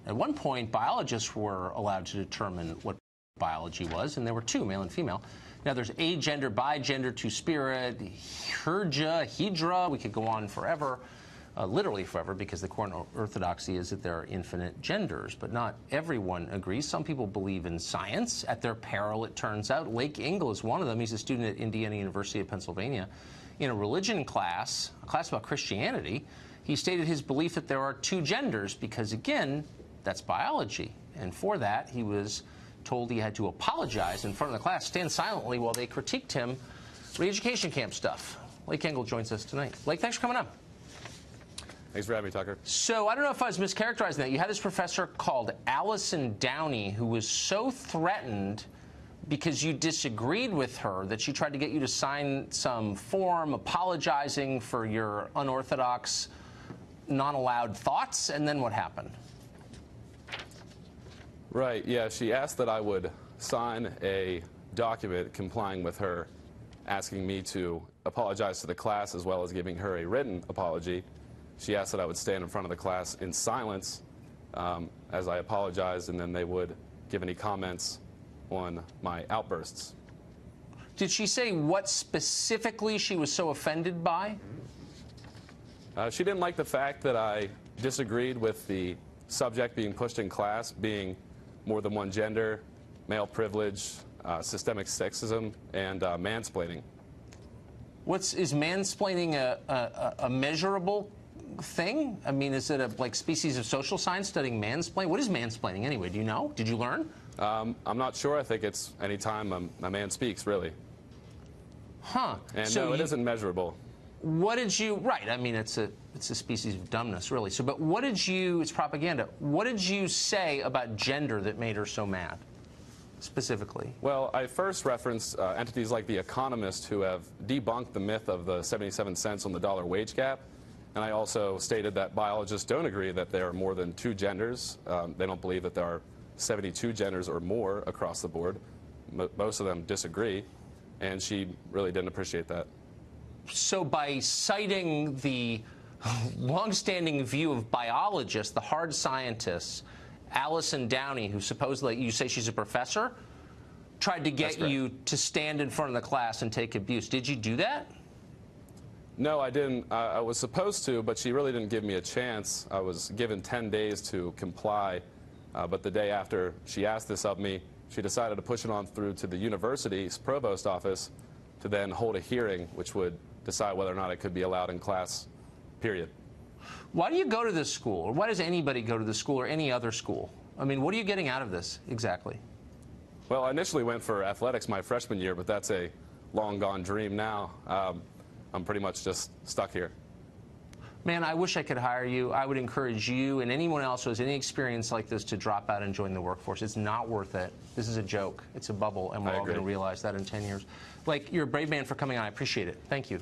At one point, biologists were allowed to determine what biology was, and there were two, male and female. Now there's agender, bigender, two-spirit, hydra, we could go on forever, literally forever, because the core orthodoxy is that there are infinite genders, but not everyone agrees. Some people believe in science, at their peril, it turns out. Lake Engel is one of them. He's a student at Indiana University of Pennsylvania. In a religion class, a class about Christianity, he stated his belief that there are two genders because, again, that's biology. And for that, he was told he had to apologize in front of the class, stand silently while they critiqued him. Re-education camp stuff. Lake Engel joins us tonight. Lake, thanks for coming on. Thanks for having me, Tucker. So I don't know if I was mischaracterizing that. You had this professor called Allison Downey who was so threatened because you disagreed with her that she tried to get you to sign some form apologizing for your unorthodox, non-allowed thoughts, and then what happened? Right, yeah, she asked that I would sign a document complying with her asking me to apologize to the class as well as giving her a written apology. She asked that I would stand in front of the class in silence as I apologized, and then they would give any comments on my outbursts. Did she say what specifically she was so offended by? She didn't like the fact that I disagreed with the subject being pushed in class being more than one gender, male privilege, systemic sexism, and mansplaining. Is mansplaining a measurable thing? I mean, is it a like species of social science studying mansplaining? What is mansplaining anyway? Do you know? Did you learn? I'm not sure. I think it's any time a man speaks, really. Huh. And so no, it isn't measurable. What did you, right, I mean, it's a species of dumbness, really. So, but what did you, it's propaganda, what did you say about gender that made her so mad, specifically? Well, I first referenced entities like The Economist who have debunked the myth of the 77 cents on the dollar wage gap. And I also stated that biologists don't agree that there are more than two genders. They don't believe that there are 72 genders or more across the board. Most of them disagree, and she really didn't appreciate that. So by citing the longstanding view of biologists, the hard scientists, Allison Downey, who supposedly, you say she's a professor, tried to get you to stand in front of the class and take abuse. Did you do that? No, I didn't. I was supposed to, but she really didn't give me a chance. I was given 10 days to comply, but the day after she asked this of me, she decided to push it on through to the university's provost office to then hold a hearing, which would decide whether or not it could be allowed in class, period. Why do you go to this school? Or why does anybody go to this school or any other school? I mean, what are you getting out of this exactly? Well, I initially went for athletics my freshman year, but that's a long-gone dream now. I'm pretty much just stuck here. Man, I wish I could hire you. I would encourage you and anyone else who has any experience like this to drop out and join the workforce. It's not worth it. This is a joke. It's a bubble, and we're all going to realize that in 10 years. Like, you're a brave man for coming on. I appreciate it. Thank you.